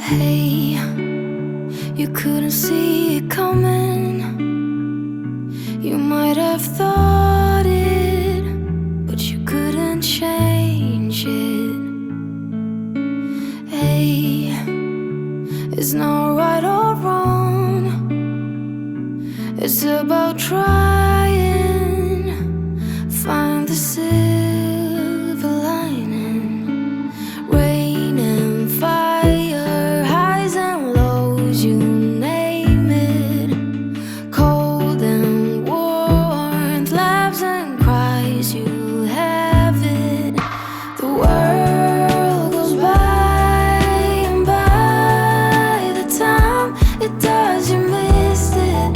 Hey, you couldn't see it coming. You might have thought it, but you couldn't change it. Hey, it's not right or wrong. It's about trying, find the silver lining. Rain and fire, highs and lows, you name it. Cold and warmth, laughs and cries, you have it. The world goes by, and by the time it does, you missed it.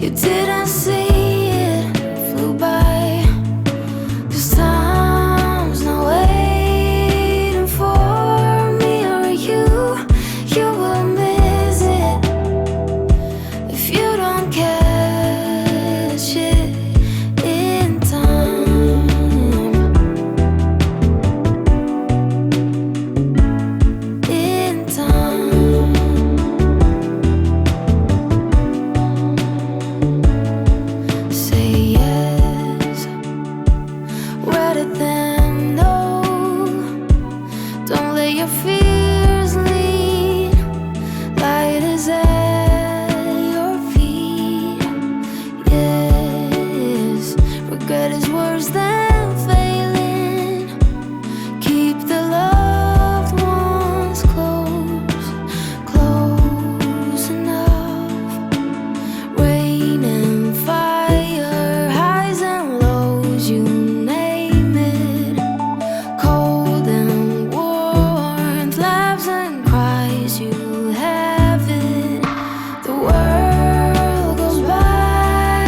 You didn't see it, flew by. 'Cause time's not waiting for me or you. You will miss it if you don't catch it in time. In time. Say yes, rather than no. Don't let your fears lead. Light is at your feet. Yes, regret is worse than failing. Keep the loved ones close, close enough. Rain and fire, highs and lows, you name it. Cold and warmth, laughs and cries, you have it. The world goes by,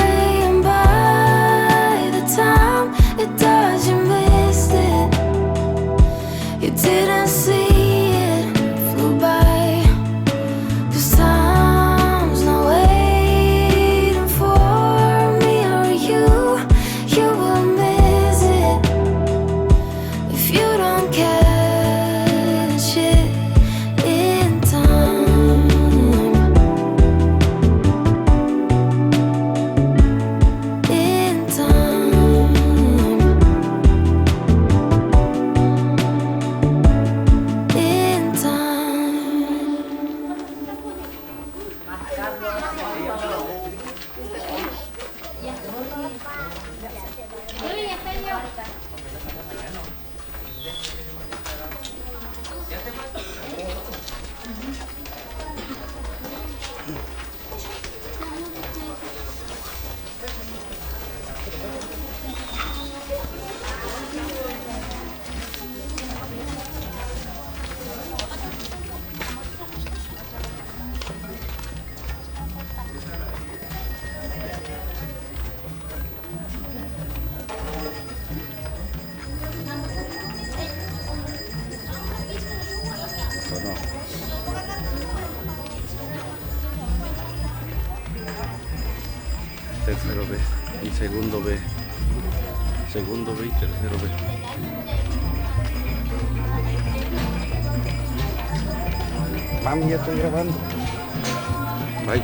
and by the time it does, you missed it. You didn't see it, flew by. 'Cause time's not waiting for me or you. You will miss it if you don't catch it in time. In time. In time. Tercero B y segundo B. Segundo B y tercero B. Mami, ya estoy grabando. Bye.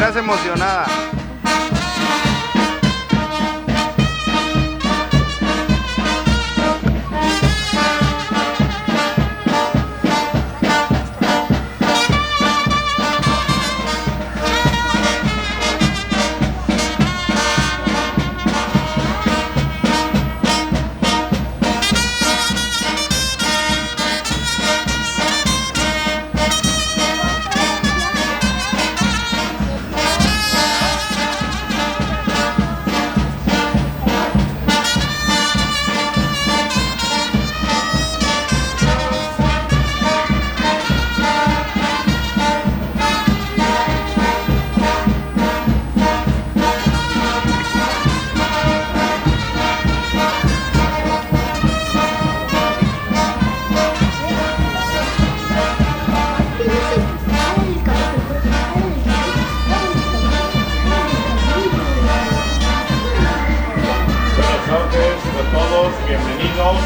miras emocionada. Bienvenidos.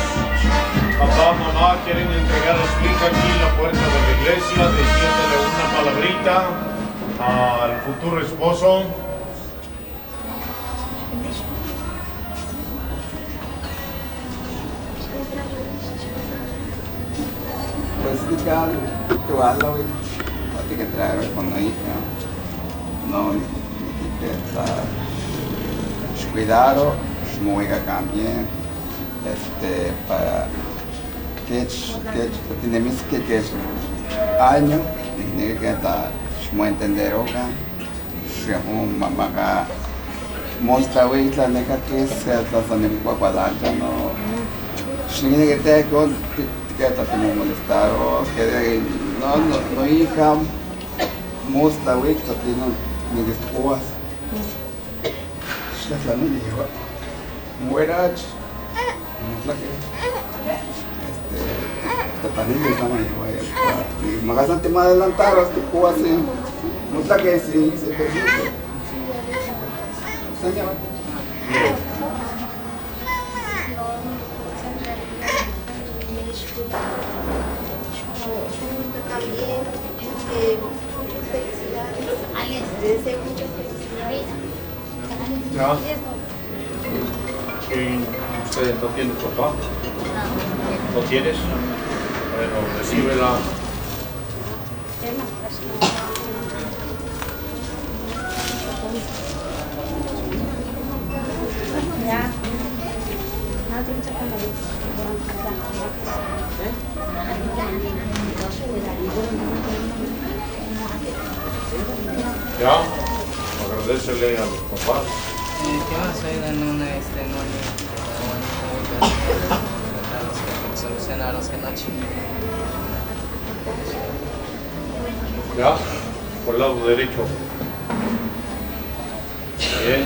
Papá, mamá quieren entregar a su hija aquí en la puerta de la iglesia, diciéndole una palabrita al futuro esposo. Pues que guarda, güey. No que traer con la hija. No, que cuidado, muy también. Para que tenemos que año y que está muy entender acá según mamá acá mostra hoy la nega que se está haciendo cuadrante no si que te con que está como molestar o que no hija mostra hoy que tiene ni después se la no lleva muera también estamos ahí, me bastante más adelantado, tipo así, no que sí, se permite. Señor. También, muchas felicidades. Les deseo muchas felicidades. Ya. ¿Ustedes no tienen papá? ¿No tienes? Bueno, recíbela. Ya, agradecele a los papás. ¿Qué más? Hoy dan una solucionar los que no chingan. Ya, por el lado derecho. Bien,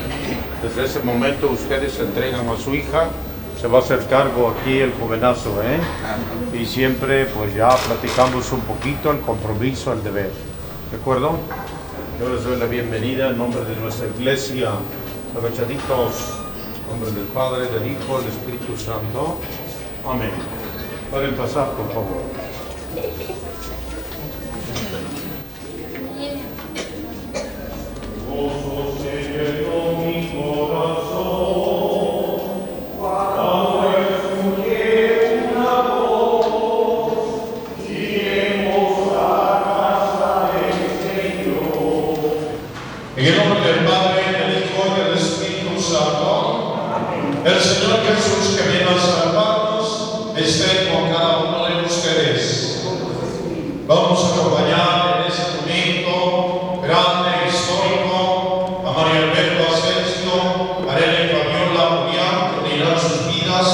desde ese momento ustedes se entregan a su hija, se va a hacer cargo aquí el jovenazo, Y siempre pues ya platicamos un poquito el compromiso, el deber. ¿De acuerdo? Yo les doy la bienvenida en nombre de nuestra iglesia, agachaditos, en nombre del Padre, del Hijo, del Espíritu Santo. Amén. Pueden pasar, por favor. Gozo se llenó mi corazón, cuando escuché una voz, iremos a casa del Señor. En el nombre del Padre, del Hijo y del Espíritu Santo, el Señor Jesús que viene a salvarnos, esté con cada uno de ustedes. Vamos a acompañar en este momento grande e histórico a María Alberto Asensio, Arela y Fabiola Julián, que unirán sus vidas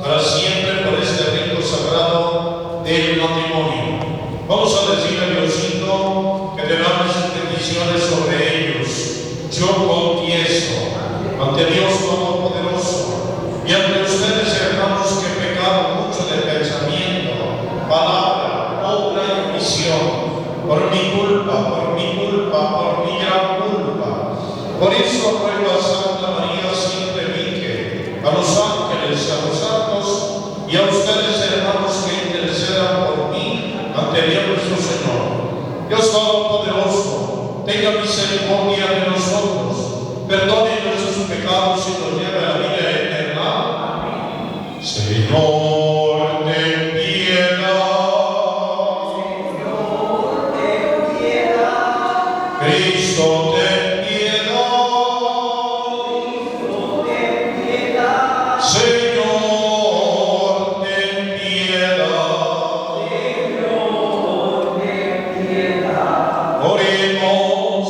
para siempre por este rito sagrado del matrimonio. Vamos a decirle a Diosito que derrame sus bendiciones sobre ellos. Yo confieso ante Dios Todopoderoso y ante ustedes, hermanos, que he pecado mucho de pensamiento, palabra, obra y omisión, por mi culpa, por mi gran culpa. Por eso ruego a Santa María siempre Virgen, a los ángeles, a los santos y a ustedes, hermanos, que intercedan por mí ante Dios nuestro Señor. Dios Todopoderoso, tenga misericordia de nosotros, perdone nuestros pecados y nos lleve a la vida eterna. Señor, ten piedad. Señor, ten piedad. Cristo, ten piedad. Cristo, ten piedad. Señor, ten piedad. Señor, ten piedad. Oremos.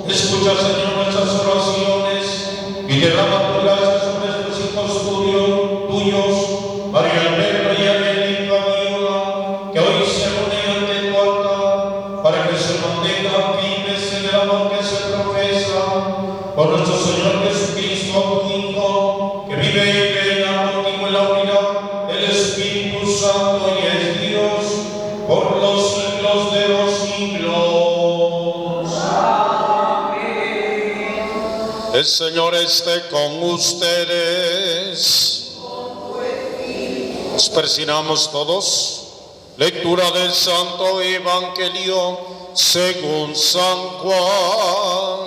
Escucha, Señor, nuestras oraciones y derrama tu gracia sobre estos hijos tuyos, María Alberto y Angélica Viola, que hoy se unen ante tu altar, para que se mantengan firmes en el amor que se profesa por nuestro Señor Jesucristo, tu Hijo, que vive y reina contigo en la unidad del Espíritu Santo y es Dios por los siglos de los siglos. El Señor esté con ustedes. Nos persignamos todos. Lectura del Santo Evangelio según San Juan.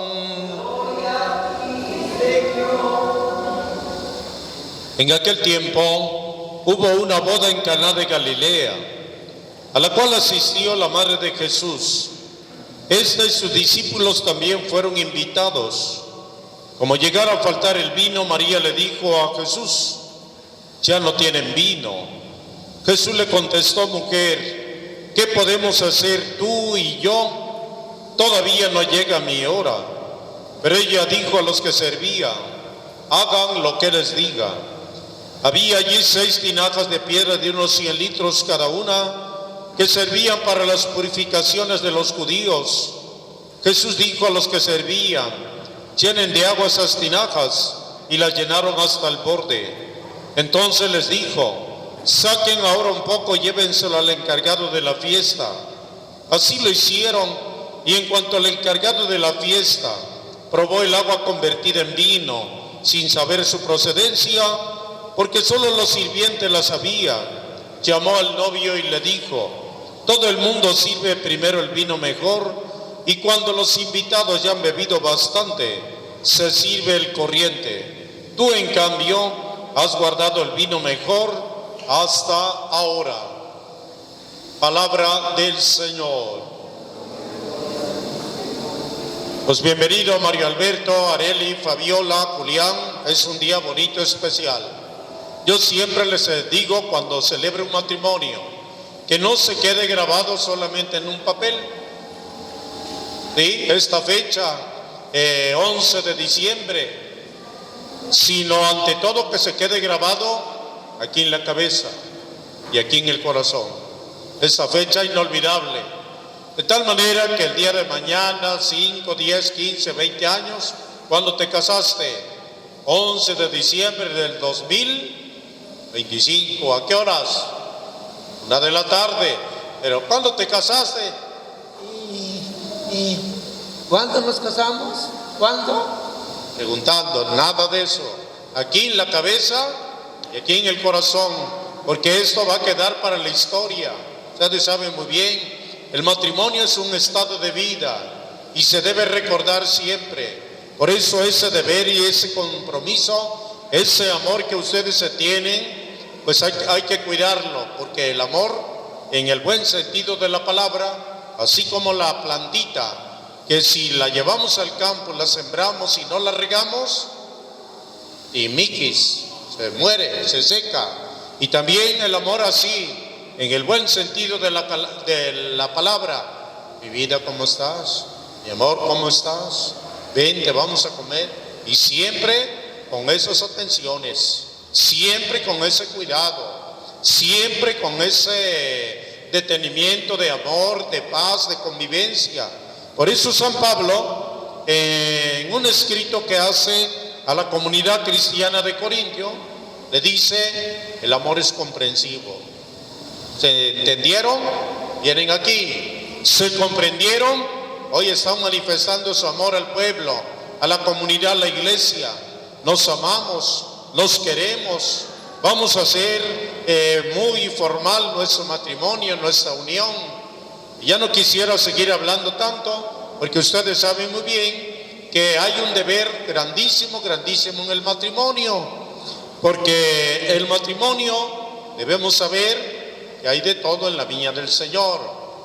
En aquel tiempo hubo una boda en Caná de Galilea, a la cual asistió la madre de Jesús. Este y sus discípulos también fueron invitados. Como llegara a faltar el vino, María le dijo a Jesús: ya no tienen vino. Jesús le contestó: mujer, ¿qué podemos hacer tú y yo? Todavía no llega mi hora. Pero ella dijo a los que servían: hagan lo que les diga. Había allí 6 tinajas de piedra de unos 100 litros cada una, que servían para las purificaciones de los judíos. Jesús dijo a los que servían: llenen de agua esas tinajas, y las llenaron hasta el borde. Entonces les dijo: saquen ahora un poco y llévenselo al encargado de la fiesta. Así lo hicieron, y en cuanto el encargado de la fiesta probó el agua convertida en vino, sin saber su procedencia, porque solo los sirvientes la sabían, llamó al novio y le dijo: todo el mundo sirve primero el vino mejor, y cuando los invitados ya han bebido bastante, se sirve el corriente. Tú, en cambio, has guardado el vino mejor hasta ahora. Palabra del Señor. Pues bienvenido Mario Alberto, Areli, Fabiola, Julián. Es un día bonito, especial. Yo siempre les digo, cuando celebre un matrimonio, que no se quede grabado solamente en un papel. ¿Sí? Esta fecha, 11 de diciembre, sino ante todo que se quede grabado aquí en la cabeza y aquí en el corazón. Esta fecha inolvidable, de tal manera que el día de mañana, 5, 10, 15, 20 años, cuando te casaste, 11 de diciembre del 2025, ¿a qué horas? 1 de la tarde. Pero cuando te casaste, ¿Y cuándo nos casamos? ¿Cuándo? preguntando, nada de eso. Aquí en la cabeza y aquí en el corazón, porque esto va a quedar para la historia. Ustedes saben muy bien, el matrimonio es un estado de vida y se debe recordar siempre. Por eso ese deber y ese compromiso, ese amor que ustedes se tienen, pues hay que cuidarlo, porque el amor, en el buen sentido de la palabra, así como la plantita, que si la llevamos al campo, la sembramos y no la regamos, y miquis, se muere, se seca. Y también el amor así, en el buen sentido de la palabra. Mi vida, ¿cómo estás? Mi amor, ¿cómo estás? Ven, te vamos a comer. Y siempre con esas atenciones, siempre con ese cuidado, siempre con ese detenimiento de amor, de paz, de convivencia. Por eso San Pablo, en un escrito que hace a la comunidad cristiana de Corintio, le dice: el amor es comprensivo. ¿Se entendieron? Vienen aquí. ¿Se comprendieron? Hoy están manifestando su amor al pueblo, a la comunidad, a la iglesia. Nos amamos, nos queremos. Vamos a hacer muy formal nuestro matrimonio, nuestra unión. Ya no quisiera seguir hablando tanto, porque ustedes saben muy bien que hay un deber grandísimo, grandísimo en el matrimonio, porque el matrimonio debemos saber que hay de todo en la viña del Señor,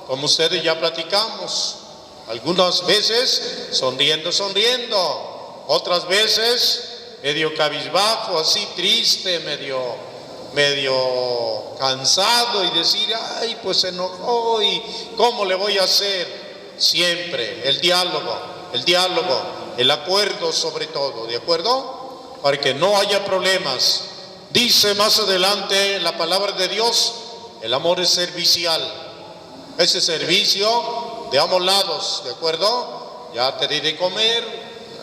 como ustedes ya platicamos, algunas veces sonriendo, otras veces medio cabizbajo, así triste, medio cansado y decir, ay, pues se enojó y ¿cómo le voy a hacer? Siempre el diálogo, el acuerdo sobre todo, ¿de acuerdo? Para que no haya problemas. Dice más adelante la palabra de Dios, el amor es servicial. Ese servicio de ambos lados, ¿de acuerdo? Ya te di de comer,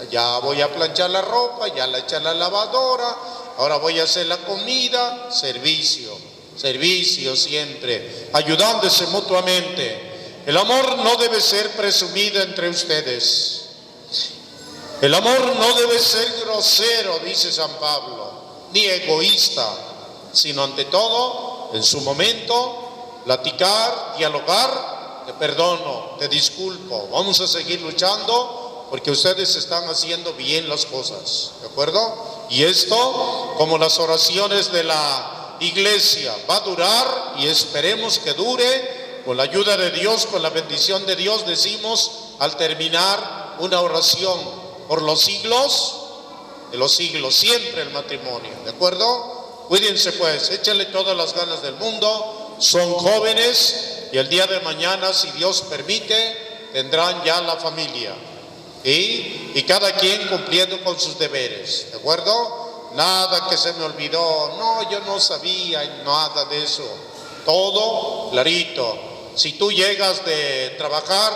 ya voy a planchar la ropa, ya la eché a la lavadora, ahora voy a hacer la comida, servicio siempre, ayudándose mutuamente. El amor no debe ser presumido entre ustedes. El amor no debe ser grosero, dice San Pablo, ni egoísta, sino ante todo, en su momento, platicar, dialogar, te perdono, te disculpo, vamos a seguir luchando porque ustedes están haciendo bien las cosas, ¿de acuerdo? Y esto, como las oraciones de la iglesia, va a durar y esperemos que dure. Con la ayuda de Dios, con la bendición de Dios, decimos al terminar una oración por los siglos de los siglos, siempre el matrimonio, ¿de acuerdo? Cuídense pues, échenle todas las ganas del mundo, son jóvenes y el día de mañana, si Dios permite, tendrán ya la familia, ¿sí? Y cada quien cumpliendo con sus deberes, ¿de acuerdo? Nada que se me olvidó, no, yo no sabía, nada de eso, todo clarito. Si tú llegas de trabajar,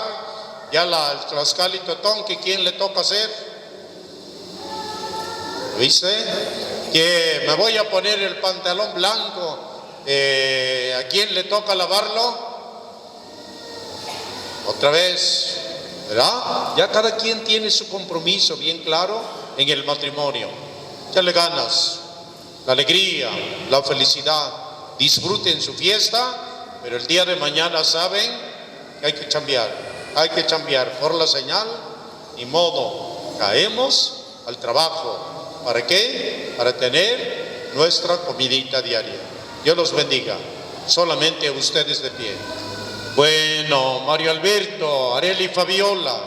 ya el tlaxcal y totón, que ¿quién le toca hacer? ¿Viste? Que me voy a poner el pantalón blanco, ¿a quién le toca lavarlo? Otra vez, ¿verdad? Ya cada quien tiene su compromiso bien claro en el matrimonio. Échale ganas, la alegría, la felicidad, disfruten su fiesta. Pero el día de mañana saben que hay que cambiar por la señal, ni modo, caemos al trabajo. ¿Para qué? Para tener nuestra comidita diaria. Dios los bendiga, solamente a ustedes de pie. Bueno, Mario Alberto, Areli y Fabiola,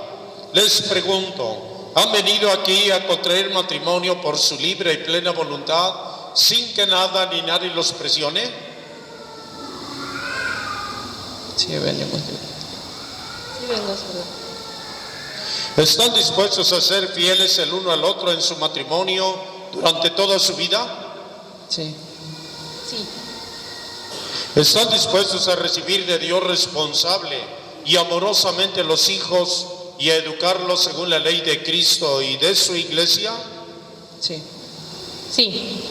les pregunto, ¿han venido aquí a contraer matrimonio por su libre y plena voluntad, sin que nada ni nadie los presione? Sí, venimos. Sí, vengo sola. ¿Están dispuestos a ser fieles el uno al otro en su matrimonio durante toda su vida? Sí. Sí. ¿Están dispuestos a recibir de Dios responsable y amorosamente a los hijos y a educarlos según la ley de Cristo y de su iglesia? Sí. Sí.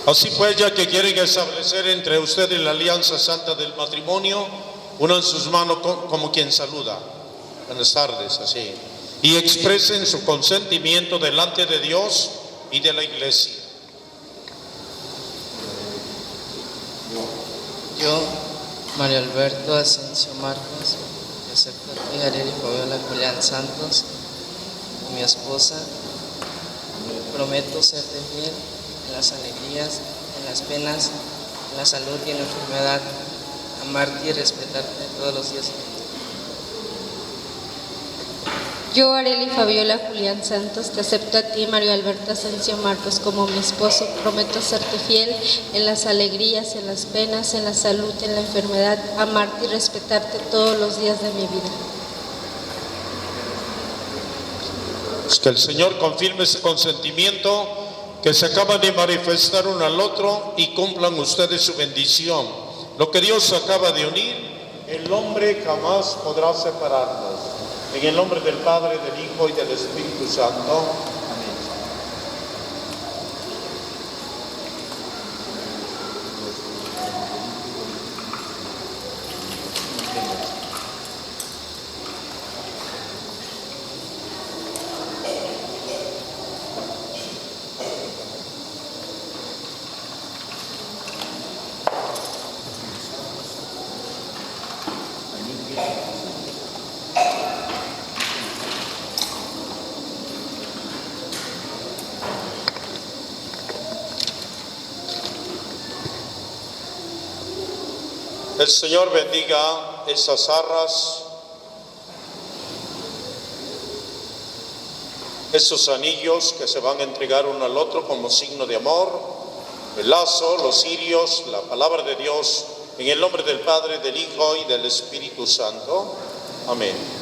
Así pues, ya que quieren establecer entre ustedes la alianza santa del matrimonio, unan sus manos como quien saluda. Buenas tardes, así. Y expresen su consentimiento delante de Dios y de la iglesia. Yo, Mario Alberto Asensio Marcos, te acepto a ti, Areli Fabiola Julián Santos, mi esposa, prometo serte fiel en las alegrías, en las penas, en la salud y en la enfermedad, amarte y respetarte todos los días. Yo, Areli Fabiola Julián Santos, te acepto a ti, Mario Alberto Asensio Marcos, como mi esposo. Prometo serte fiel en las alegrías, en las penas, en la salud, en la enfermedad, amarte y respetarte todos los días de mi vida. Que el Señor confirme ese consentimiento que se acaba de manifestar uno al otro y cumplan ustedes su bendición. Lo que Dios acaba de unir, el hombre jamás podrá separarnos. En el nombre del Padre, del Hijo y del Espíritu Santo. Amén. El Señor bendiga estas arras, esos anillos que se van a entregar uno al otro como signo de amor, el lazo, los cirios, la palabra de Dios, en el nombre del Padre, del Hijo y del Espíritu Santo. Amén.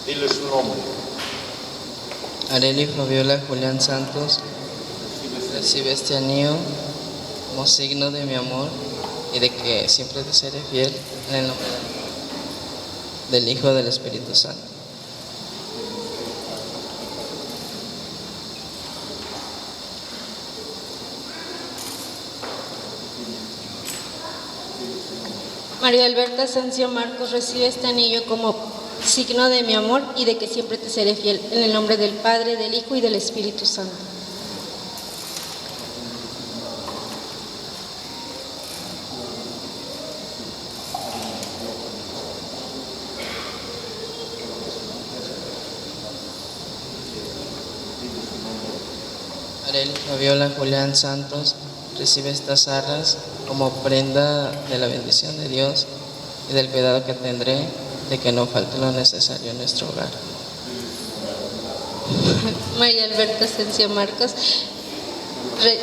Dile su nombre. Arely Fabiola Julián Santos, recibe este anillo como signo de mi amor y de que siempre te seré fiel en el nombre del Hijo y del Espíritu Santo. María Alberta Asensio Marcos, recibe este anillo como signo de mi amor y de que siempre te seré fiel en el nombre del Padre, del Hijo y del Espíritu Santo. Arely Fabiola Julián Santos, recibe estas arras como prenda de la bendición de Dios y del cuidado que tendré de que no falte lo necesario en nuestro hogar. María Alberta Asensio Marcos,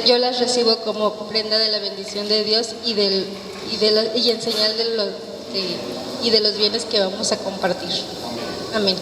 yo las recibo como prenda de la bendición de Dios y en señal de los bienes que vamos a compartir. Amén.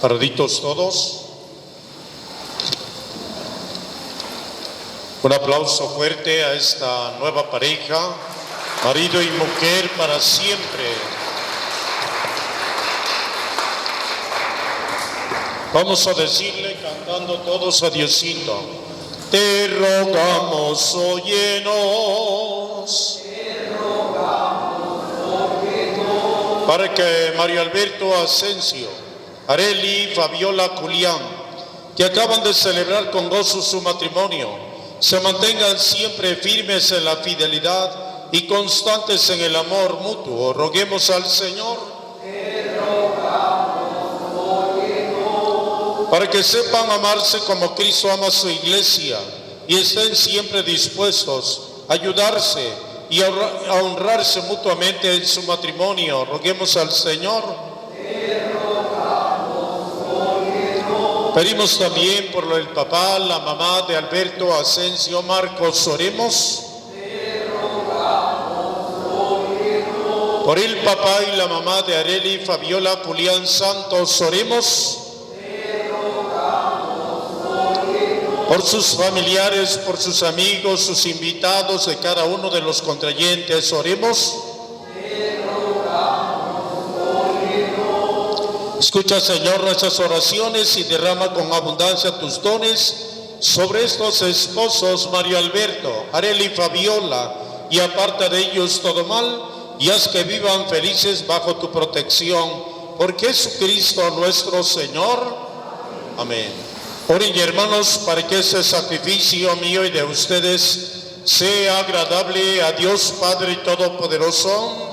Paraditos todos. Un aplauso fuerte a esta nueva pareja, marido y mujer para siempre. Vamos a decirle cantando todos a Diosito. Te rogamos, óyenos. Para que Mario Alberto Asensio, Arely Fabiola Julián, que acaban de celebrar con gozo su matrimonio, se mantengan siempre firmes en la fidelidad y constantes en el amor mutuo. Roguemos al Señor. Para que sepan amarse como Cristo ama a su iglesia y estén siempre dispuestos a ayudarse y a honrarse mutuamente en su matrimonio. Roguemos al Señor. Pedimos también por el papá, la mamá de Alberto Asensio Marcos. Oremos. Por el papá y la mamá de Arely Fabiola Julián Santos. Oremos. Por sus familiares, por sus amigos, sus invitados de cada uno de los contrayentes. Oremos. Escucha, Señor, nuestras oraciones y derrama con abundancia tus dones sobre estos esposos, Mario Alberto, Arely Fabiola, y aparta de ellos todo mal, y haz que vivan felices bajo tu protección. Por Jesucristo nuestro Señor. Amén. Oren, hermanos, para que ese sacrificio mío y de ustedes sea agradable a Dios Padre Todopoderoso,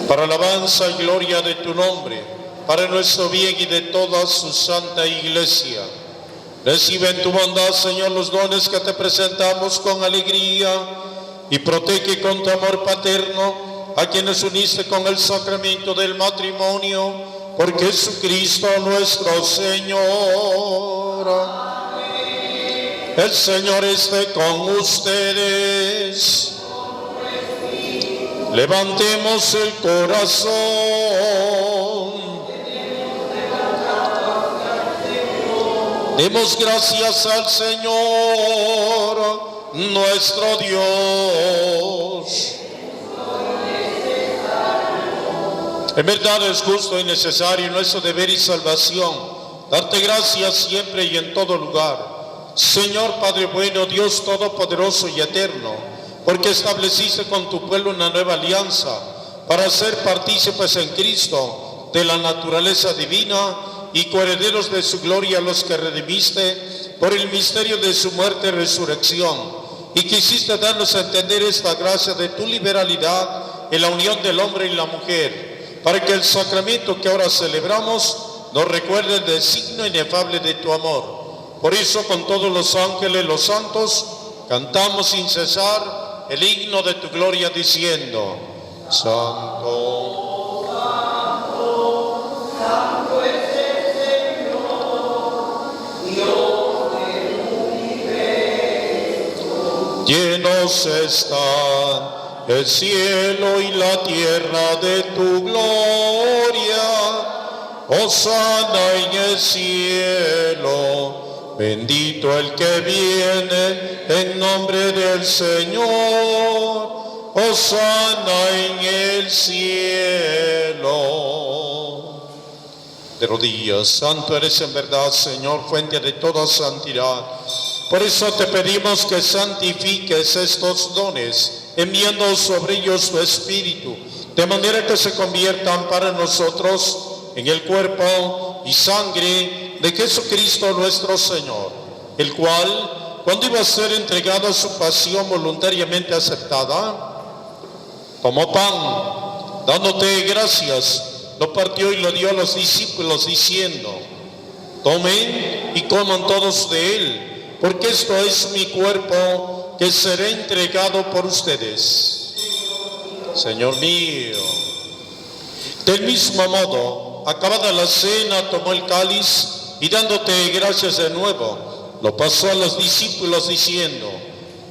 para alabanza y gloria de tu nombre, para nuestro bien y de toda su santa iglesia. Recibe en tu bondad, Señor, los dones que te presentamos con alegría y protege con tu amor paterno a quienes uniste con el sacramento del matrimonio, por Jesucristo nuestro Señor. Amén. El Señor esté con ustedes. Levantemos el corazón. Demos gracias al Señor, nuestro Dios. En verdad es justo y necesario nuestro deber y salvación darte gracias siempre y en todo lugar, Señor Padre bueno, Dios todopoderoso y eterno, porque estableciste con tu pueblo una nueva alianza para ser partícipes en Cristo de la naturaleza divina y coherederos de su gloria a los que redimiste por el misterio de su muerte y resurrección, y quisiste darnos a entender esta gracia de tu liberalidad en la unión del hombre y la mujer, para que el sacramento que ahora celebramos nos recuerde el designio inefable de tu amor. Por eso, con todos los ángeles, los santos, cantamos sin cesar el himno de tu gloria diciendo: Santo, llenos están el cielo y la tierra de tu gloria. Hosana en el cielo, bendito el que viene en nombre del Señor. Hosana en el cielo. De rodillas, santo eres en verdad, Señor, fuente de toda santidad. Por eso te pedimos que santifiques estos dones, enviando sobre ellos tu Espíritu, de manera que se conviertan para nosotros en el cuerpo y sangre de Jesucristo nuestro Señor, el cual, cuando iba a ser entregado a su pasión voluntariamente aceptada, tomó pan, dándote gracias, lo partió y lo dio a los discípulos, diciendo: tomen y coman todos de él, porque esto es mi cuerpo que será entregado por ustedes. Señor mío. Del mismo modo, acabada la cena, tomó el cáliz y dándote gracias de nuevo, lo pasó a los discípulos diciendo: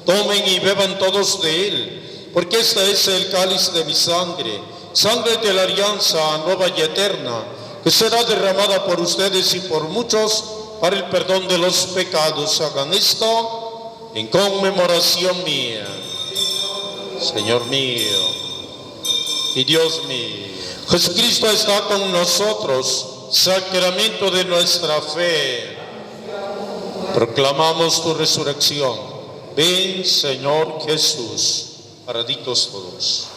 tomen y beban todos de él, porque este es el cáliz de mi sangre, sangre de la alianza nueva y eterna, que será derramada por ustedes y por muchos para el perdón de los pecados. Hagan esto en conmemoración mía. Señor mío y Dios mío. Jesucristo está con nosotros, sacramento de nuestra fe. Proclamamos tu resurrección. Ven, Señor Jesús. Paraditos todos.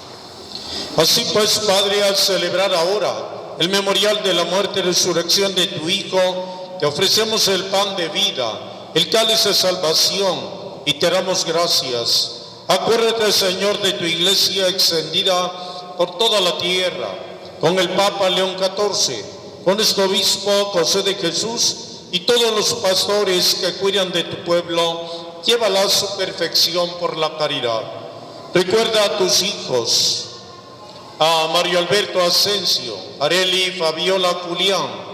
Así pues, Padre, al celebrar ahora el memorial de la muerte y resurrección de tu Hijo, te ofrecemos el pan de vida, el cáliz de salvación, y te damos gracias. Acuérdate, Señor, de tu iglesia extendida por toda la tierra, con el Papa León XIV, con este obispo José de Jesús y todos los pastores que cuidan de tu pueblo. Llévala a su perfección por la caridad. Recuerda a tus hijos, a Mario Alberto Asensio, Areli, Fabiola, Julián,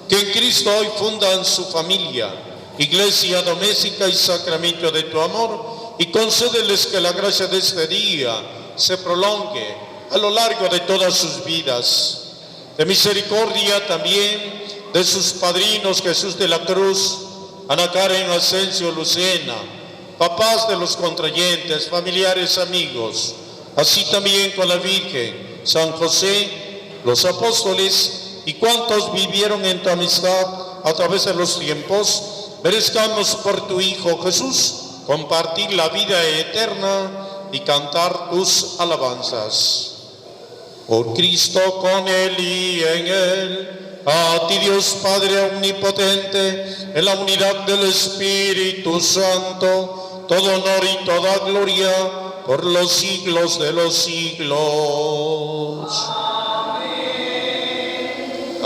que en Cristo hoy fundan su familia, iglesia doméstica y sacramento de tu amor, y concédeles que la gracia de este día se prolongue a lo largo de todas sus vidas. De misericordia también de sus padrinos Jesús de la Cruz, Ana Karen, Asensio, Lucena, papás de los contrayentes, familiares, amigos, así también con la Virgen, San José, los apóstoles y cuantos vivieron en tu amistad a través de los tiempos, merezcamos por tu Hijo Jesús compartir la vida eterna y cantar tus alabanzas. Por Cristo, con Él y en Él, a ti Dios Padre omnipotente, en la unidad del Espíritu Santo, todo honor y toda gloria por los siglos de los siglos.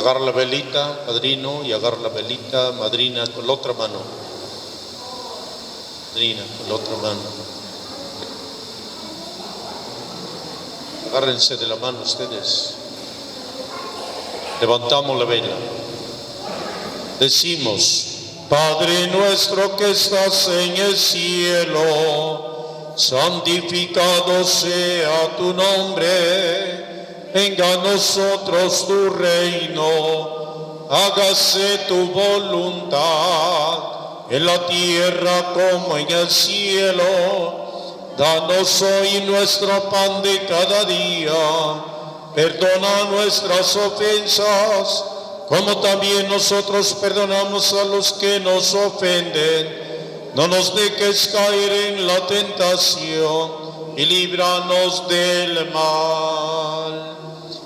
Agarra la velita, padrino, y agarra la velita, madrina, con la otra mano. Madrina, con la otra mano. Agárrense de la mano ustedes. Levantamos la vela. Decimos: Padre nuestro que estás en el cielo, santificado sea tu nombre. Venga a nosotros tu reino, hágase tu voluntad, en la tierra como en el cielo. Danos hoy nuestro pan de cada día, perdona nuestras ofensas, como también nosotros perdonamos a los que nos ofenden. No nos dejes caer en la tentación y líbranos del mal.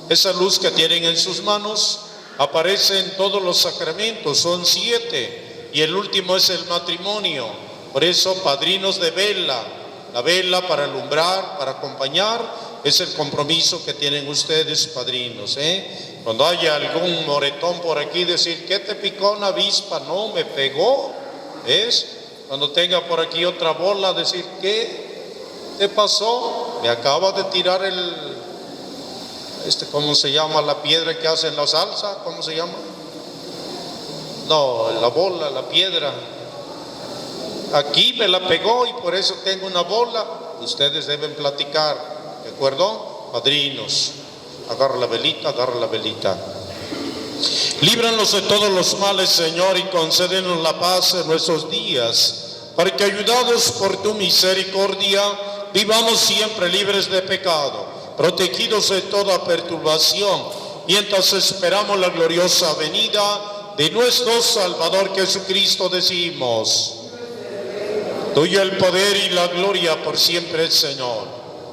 Esa luz que tienen en sus manos aparece en todos los sacramentos, son 7, y el último es el matrimonio. Por eso, padrinos de vela, la vela para alumbrar, para acompañar, es el compromiso que tienen ustedes, padrinos. Cuando haya algún moretón por aquí, decir: ¿qué te picó una avispa? No, me pegó. ¿Ves? Cuando tenga por aquí otra bola, decir: ¿qué te pasó? Me acaba de tirar ¿cómo se llama la piedra que hacen la salsa? ¿Cómo se llama? No, la bola, la piedra. Aquí me la pegó y por eso tengo una bola. Ustedes deben platicar, ¿de acuerdo? Padrinos, agarra la velita, agarra la velita. Líbranos de todos los males, Señor, y concédenos la paz en nuestros días, para que, ayudados por tu misericordia, vivamos siempre libres de pecado, protegidos de toda perturbación, mientras esperamos la gloriosa venida de nuestro Salvador Jesucristo. Decimos: tuyo el poder y la gloria por siempre, Señor.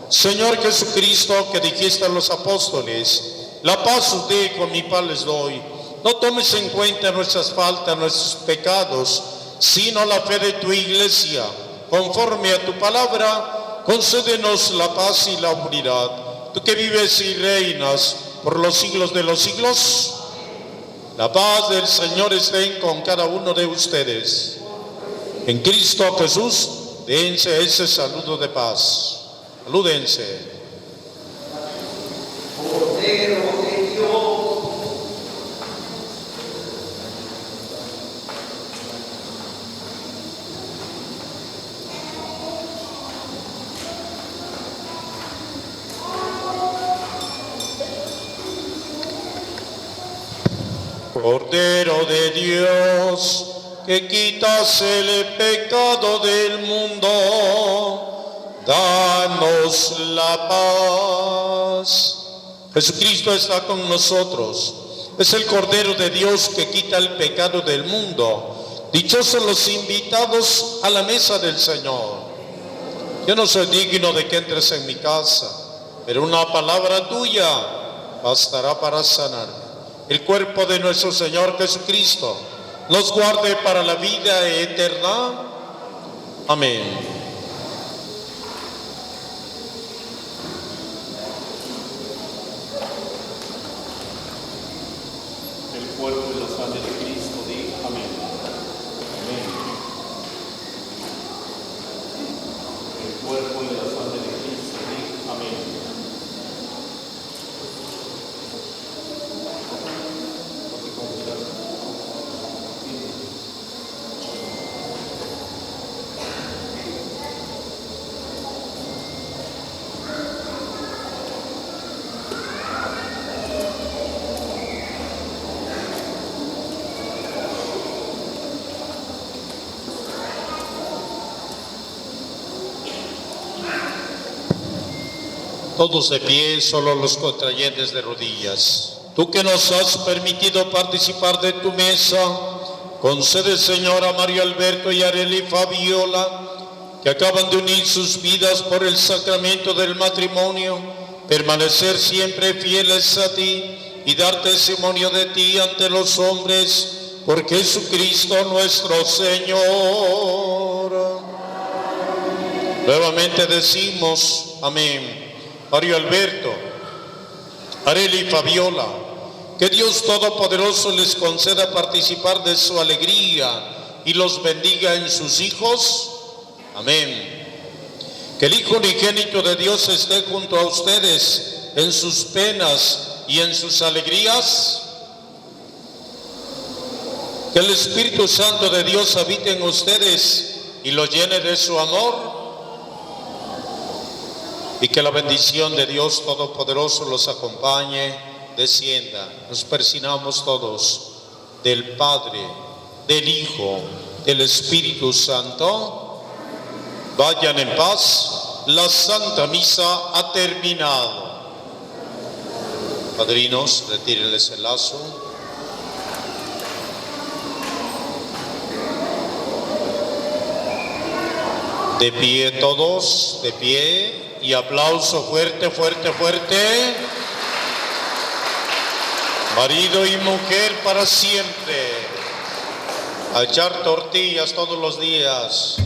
Señor Jesucristo, que dijiste a los apóstoles: la paz os dejo, mi paz les doy. No tomes en cuenta nuestras faltas, nuestros pecados, sino la fe de tu iglesia. Conforme a tu palabra, concédenos la paz y la unidad. Tú que vives y reinas por los siglos de los siglos, la paz del Señor esté con cada uno de ustedes. En Cristo Jesús, dense ese saludo de paz. Salúdense. Cordero de Dios. Cordero de Dios, que quitas el pecado del mundo, danos la paz. Jesucristo está con nosotros. Es el Cordero de Dios que quita el pecado del mundo. Dichosos los invitados a la mesa del Señor. Yo no soy digno de que entres en mi casa, pero una palabra tuya bastará para sanar. El cuerpo de nuestro Señor Jesucristo nos guarde para la vida eterna. Amén. El cuerpo y la sangre de Cristo, di amén. Amén. El cuerpo y la sangre de Cristo, di amén. Todos de pie, solo los contrayentes de rodillas. Tú que nos has permitido participar de tu mesa, concede, Señor, a Mario Alberto y Arely Fabiola, que acaban de unir sus vidas por el sacramento del matrimonio, permanecer siempre fieles a ti y dar testimonio de ti ante los hombres, por Jesucristo nuestro Señor. Nuevamente decimos amén. Mario Alberto, Arely Fabiola, Que Dios Todopoderoso les conceda participar de su alegría y los bendiga en sus hijos. Amén. Que el Hijo unigénito de Dios esté junto a ustedes en sus penas y en sus alegrías. Que el Espíritu Santo de Dios habite en ustedes y los llene de su amor. Y que la bendición de Dios Todopoderoso los acompañe, descienda. Nos persignamos todos del Padre, del Hijo, del Espíritu Santo. Vayan en paz, la Santa Misa ha terminado. Padrinos, retírenles el lazo. De pie todos, de pie, y aplauso fuerte, fuerte, fuerte. Marido y mujer para siempre. A echar tortillas todos los días.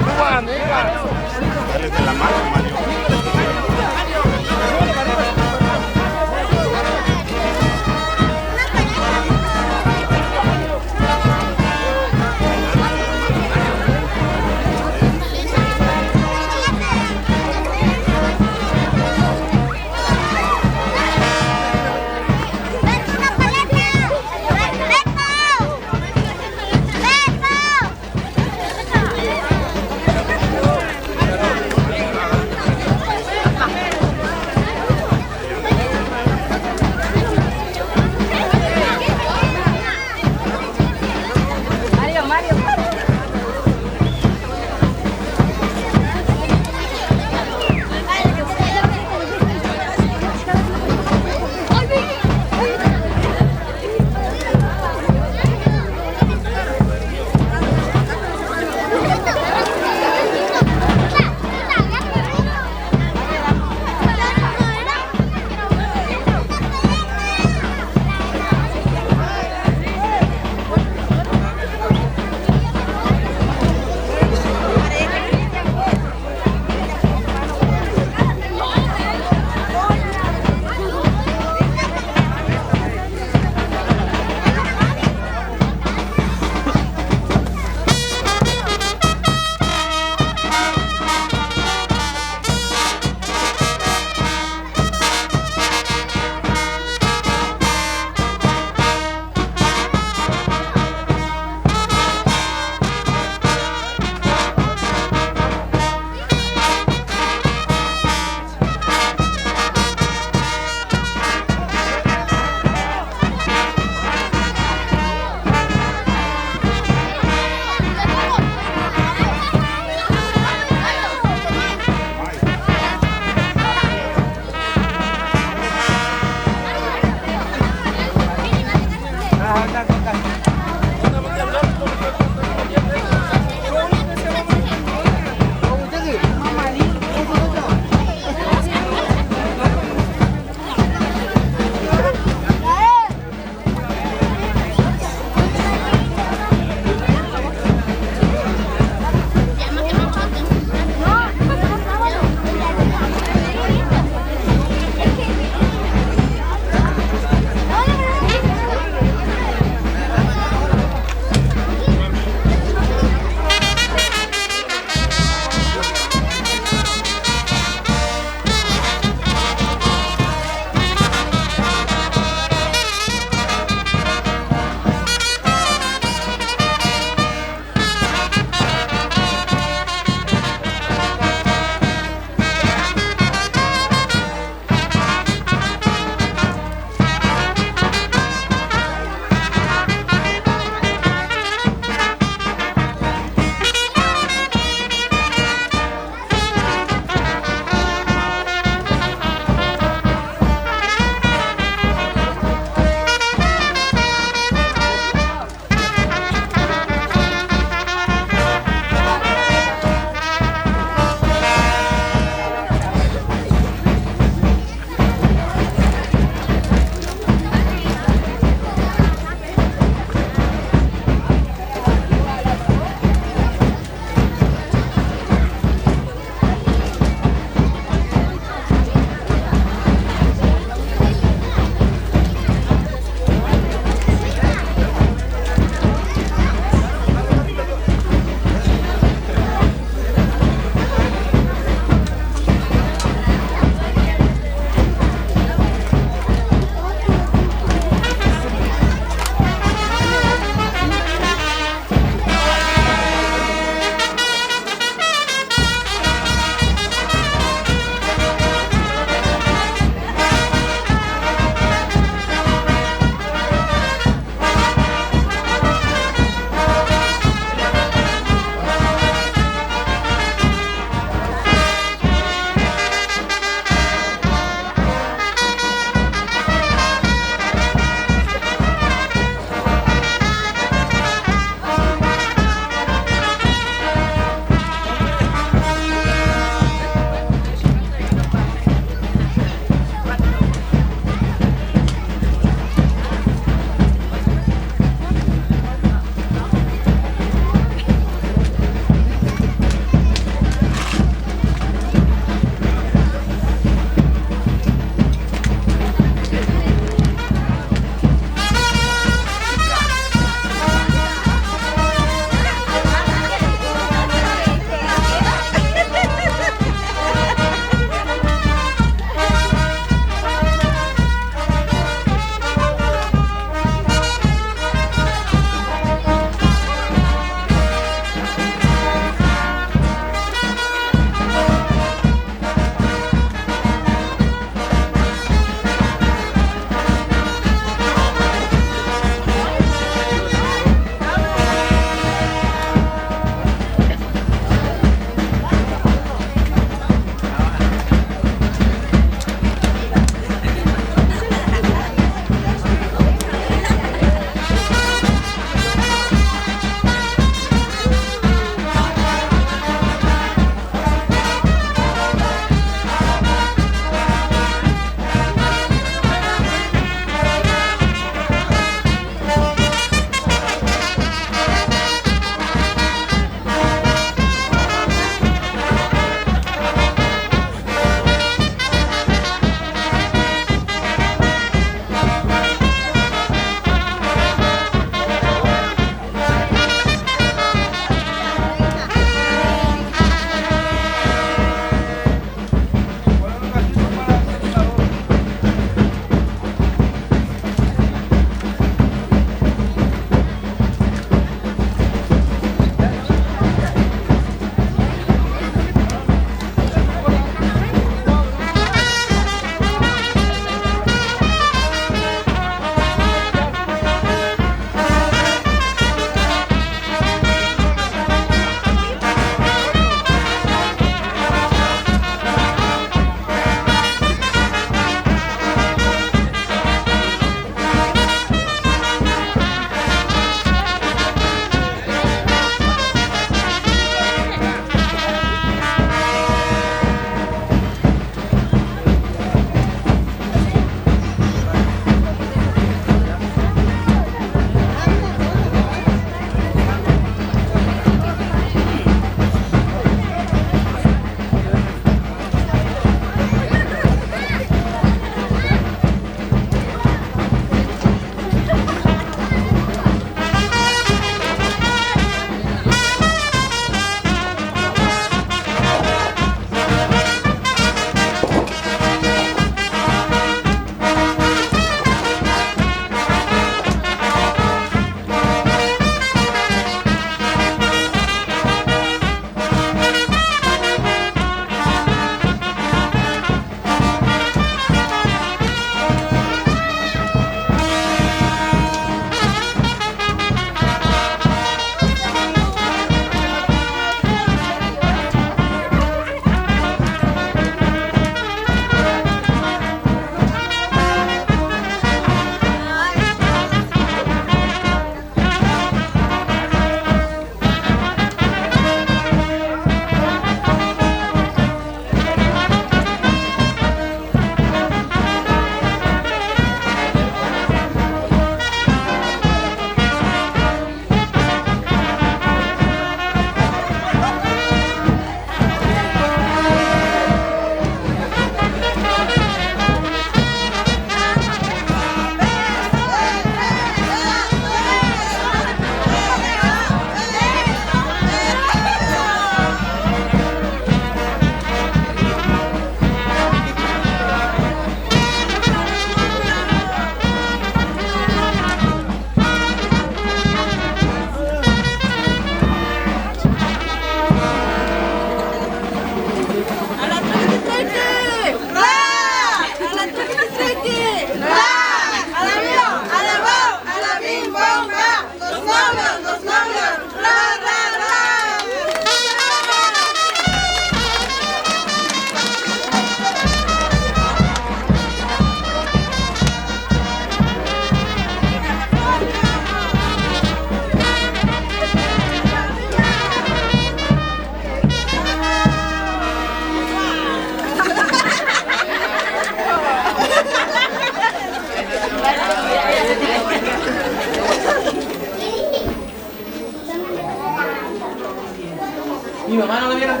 Mi mamá no la viera.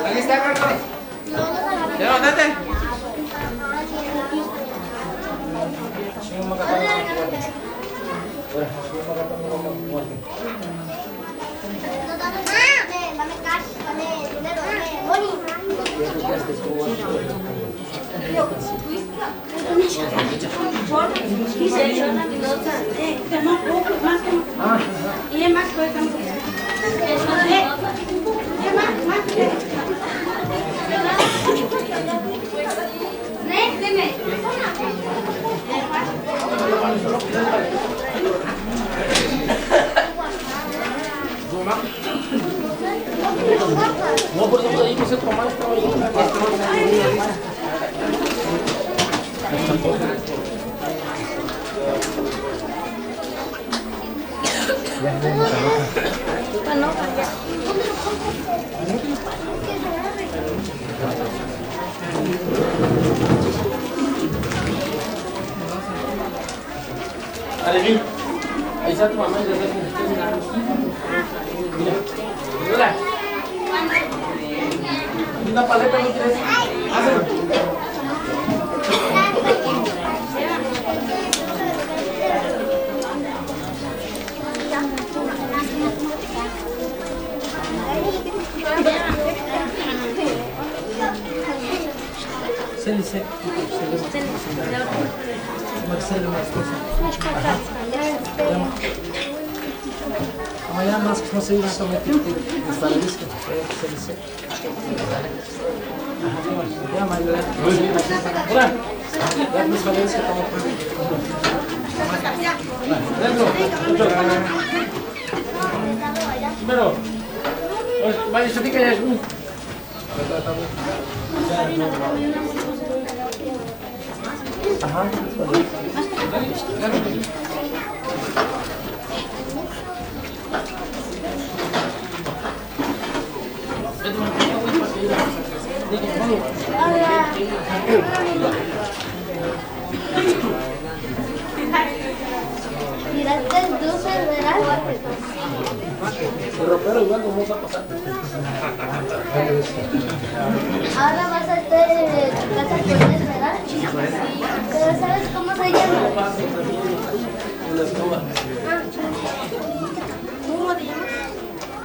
Aquí está, Carlos. ¿Ya levantaste? No, por eso ahí no sé tomar esta Adelín, ahí está tu mamá y le das mira. Una paleta no quieres. Marcelo, amanhã nós conseguimos somente estar ali, primero, vaya, se fica aí. Ajá. Tiraste el dulce, ¿verdad? El ropero igual no vamos a pasar. Ahora vas a estar en tu casa con él, ¿verdad? Pero ¿sabes cómo se llama? ¿Cómo te llamas?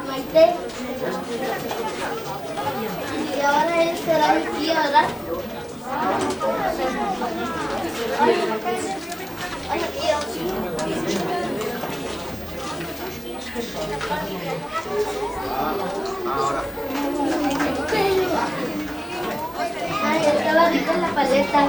Maite. Y ahora él será mi tío, ¿verdad? Hola, tío. Ay, estaba rica la paleta.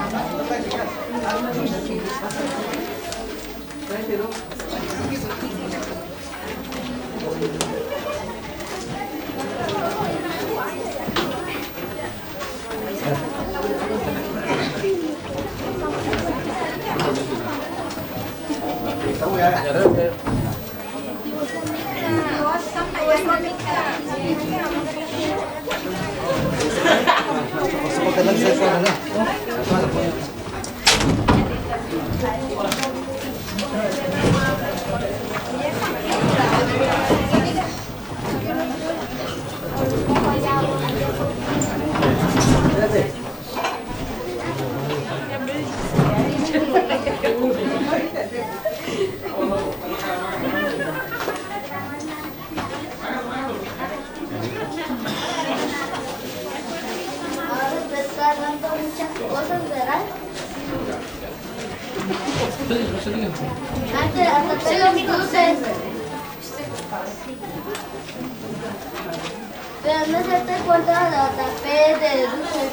Hasta tengo mis dulces. Pero no se te cuenta la tapé de dulces.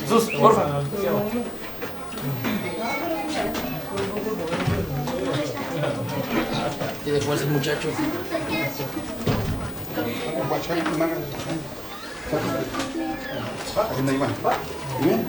Jesús, porfa. Tiene fuerza el muchacho. Haciendo Iván. Bien.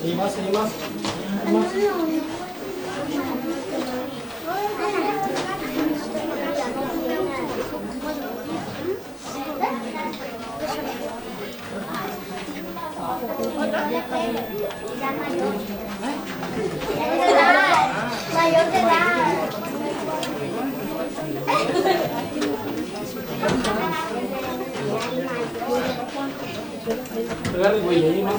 ¿Y más? ¿Y más? ¿Y más? Mayor de edad. Agarre, güey, ahí más.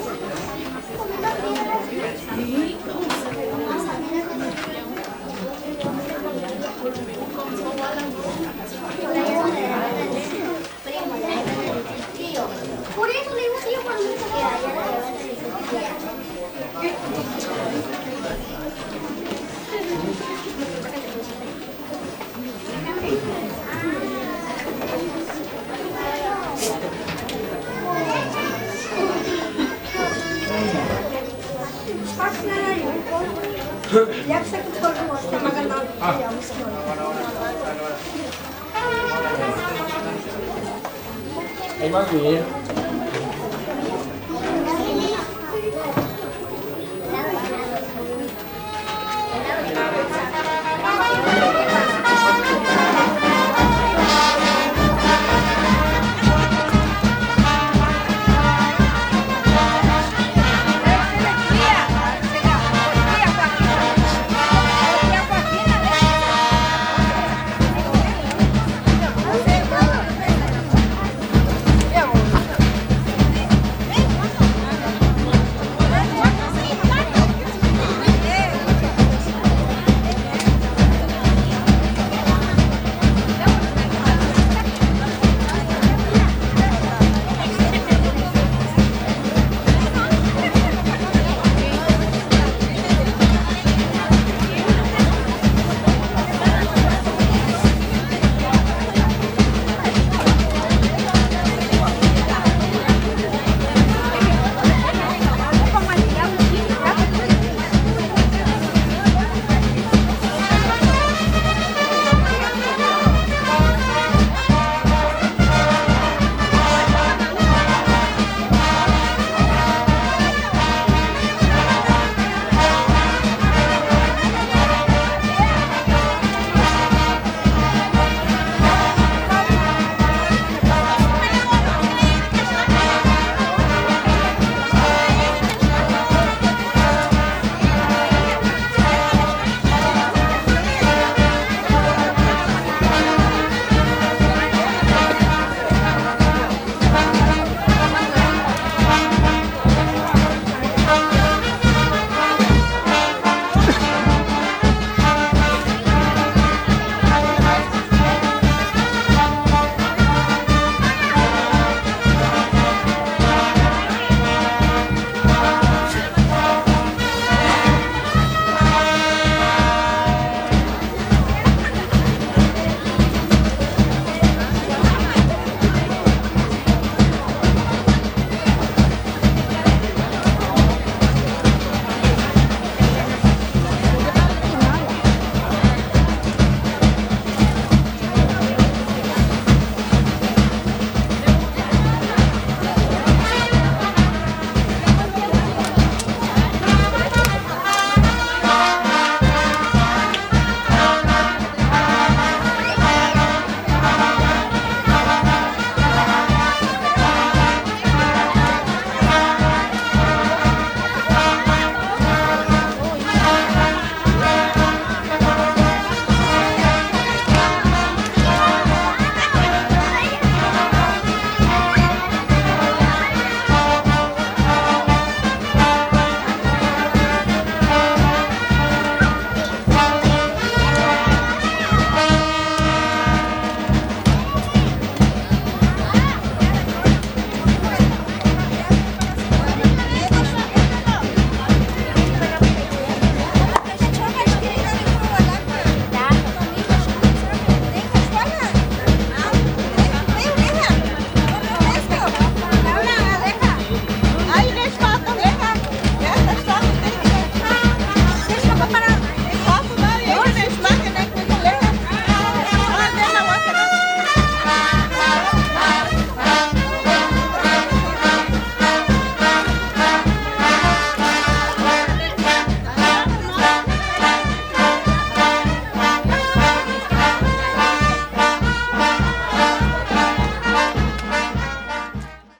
Hay más bien.